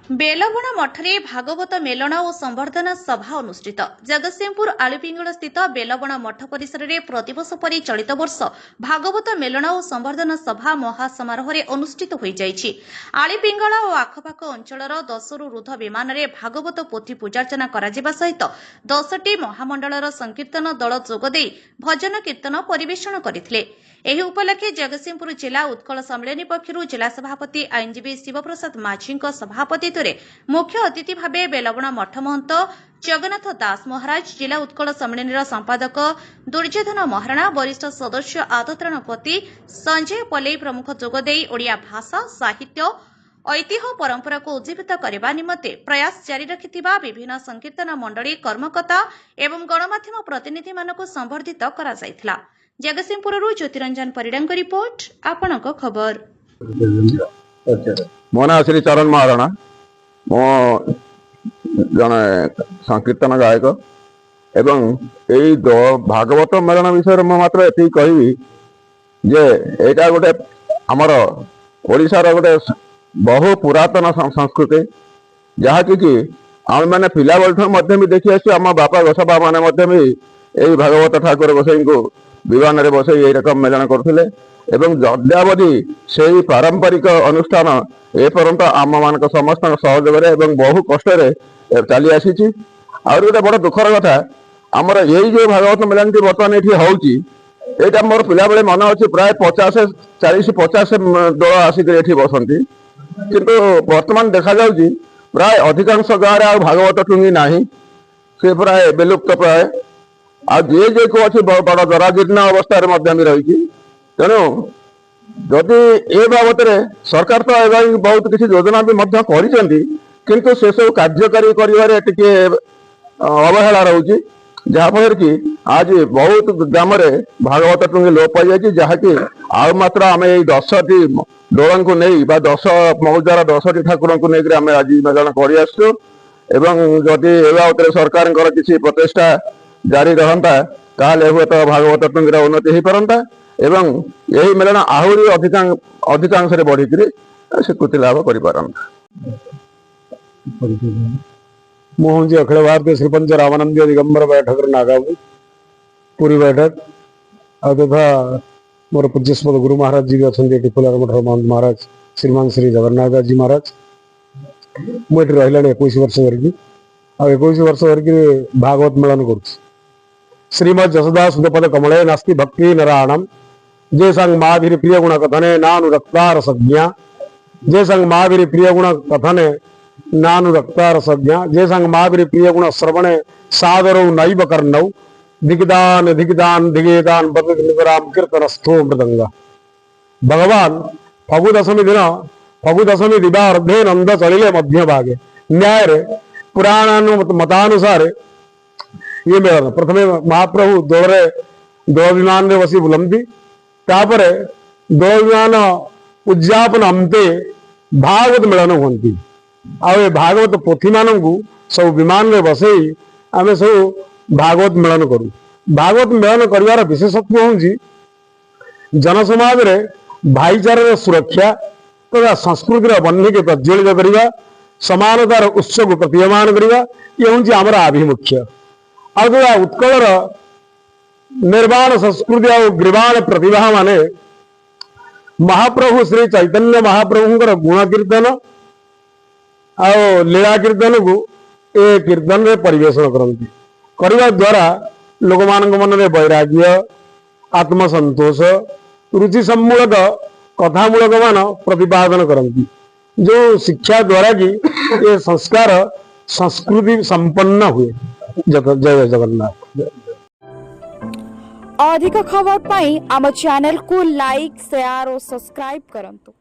बेलबण मठरे Bhagavat melon और संवर्धना सभा अनुष्ठित। जगतसिंहपुर आलीपिंगल स्थित बेलबण मठ परिसर में प्रतिवर्ष परि चलित वर्ष भागवत मेलन और संवर्धना सभा महासमारोह अनुष्ठित हो जाइछि। आलीपिंगल और आखपाख अंचल 10 रु ऊर्ध्व विमान में भागवत पोथी पूजार्चना करा सहित 10टी महामंडल संकीर्तन दल जोगदे भजन कीर्तन परिवेषण करथिले। एही उपलक्षे जगतसिंहपुर जिला उत्कल सम्मेलन पक्षर जिला सभापति आईनजीवी शिवप्रसाद माझी सभापतित्व में मुख्य अतिथि भाव बेलबण मठ महंत जगन्नाथ दास महाराज, जिला उत्कल सम्मेलन संपादक दुर्योधन महाराणा, वरिष्ठ सदस्य आदतरण पति संजय पल्लई प्रमुख जोगदे ओडिया भाषा साहित्य ऐतिह्य परंपरा को उज्जीवित करने निमंते प्रयास जारी रखिथिबा विभिन्न संकीर्तन मंडली कर्मकर्ता एवं गणमाध्यम प्रतिनिधि मानक संवर्धित करा जायथिला। जगतसिंहपुर ज्योतिरंजन परिडांग रिपोर्ट आपणक खबर। मो ना श्री चरण महाराणा, मो जने संकीर्तन गायक एवं यही भागवत मेलन विषय में मात्र एति कहबी जे एटा गोटे हमर ओडिशार गोटे बहु पुरातन संस्कृति जहा कि आम मैंने पिला बेलू भी देखी आस आम बापा गोसबा मैंने भी यही भागवत ठाकुर गोसाई को विमान में बसई यही रकम मेलन करते जद्यावधि से पारंपरिक अनुष्ठान एपर्यंत आम मान समस्त सहयोग बहु कष्ट चली आसी। गोटे बड़ दुखर कथा आमर यही जो भागवत मेलन टी बर्तमान ये यहाँ मोर पिला बेले मन अच्छी प्राय 40-50 दल आसिक बसती किंतु वर्तमान देखा जाउची प्राय अधिकांश गाँव में भागवत टुंगी नाही, से प्राय विलुप्त प्राय आ जे को अच्छी बड़ जराजीर्ण अवस्था रही। तेणु जदि ए बाबद सरकार तो एवं बहुत किसी योजना भी किंतु से सब कार्यकारी करिवारे टिके अवहेला रहुची, जहाँफल कि आज बहुत ग्राम भागवत टुंगी लोप पाई जाए जहाँकि आउ मात्र आम यही 10टी डोल को नहीं 10 मौजार 10टी ठाकुर को लेकर आम आज मेलन करदी ए बाबद सरकार किसी प्रचेषा जारी रहता ताले हुए तो भागवत टुंगीर उन्नति हो पारंता एवं यही मेलन आहरी अधिकांश बढ़ी स्वीकृति लाभ कर पारंता। मोहन जी अखिल भारतीय श्रीपंच रामानंदी दिगंबर बैठक नागाबू पूरी बैठक तथा मोर पूज्यस्पद गुरु महाराज जी भी अच्छा फुलार मठ महंत महाराज श्रीमान श्री जगन्नाथ दास जी महाराज मुझे रहा 21 वर्ष धरिकी 21 वर्ष धरिकी भागवत मेलन कर श्रीमद जसदास सुदपद कमले नास्ति भक्ति नारायणम जे संग माभिर प्रिय गुण कथने नानुरक्तार संज्ञा जे संग माभिर प्रिय गुण कथने नानुरक्तार संज्ञा जे संग माभिर प्रिय गुण श्रवणे सादरौ नैव कर्णौ दिग्दान दिग्दान दिगेदान बदराम कीर्तनस्थो मृदंगा। भगवान फगु दशमी दिवार्धे नंद चलिले मध्य भागे न्याय मतानुसार ये मेलन प्रथमे महाप्रभु दोल विमान में बसी बुलंदी तापरे दोल विमान उद्यापन अंते भागवत मेलन हुंती आ भागवत पोथी मान सब विमान में बसई आम सब भागवत मेलन करूँ। भागवत मेलन कर विशेषत्व हूँ जनसमाज रे भाईचार सुरक्षा तथा संस्कृतिर बन्ही के प्रज्वलित करवा समानतार उत्सव को प्रतीयमान करवा ये हूँ आमर आभिमुख्य। आगुआ उत्कलर निर्वाण संस्कृति और ग्रीवाण प्रतिभा माने महाप्रभु श्री चैतन्य महाप्रभुंकर गुण कीर्तन आ लीला कीर्तन को ए कीर्तन में परिवेषण करती करने द्वारा लोक मान मन में वैराग्य आत्मसंतोष रुचि सम्मूलक कथामूलक मान प्रतिपादन करती जो शिक्षा द्वारा की ये संस्कार संस्कृति संपन्न हुए। जय जगन्नाथ। अधिक खबर पाई आम चैनल को लाइक शेयर और सब्सक्राइब करंतु।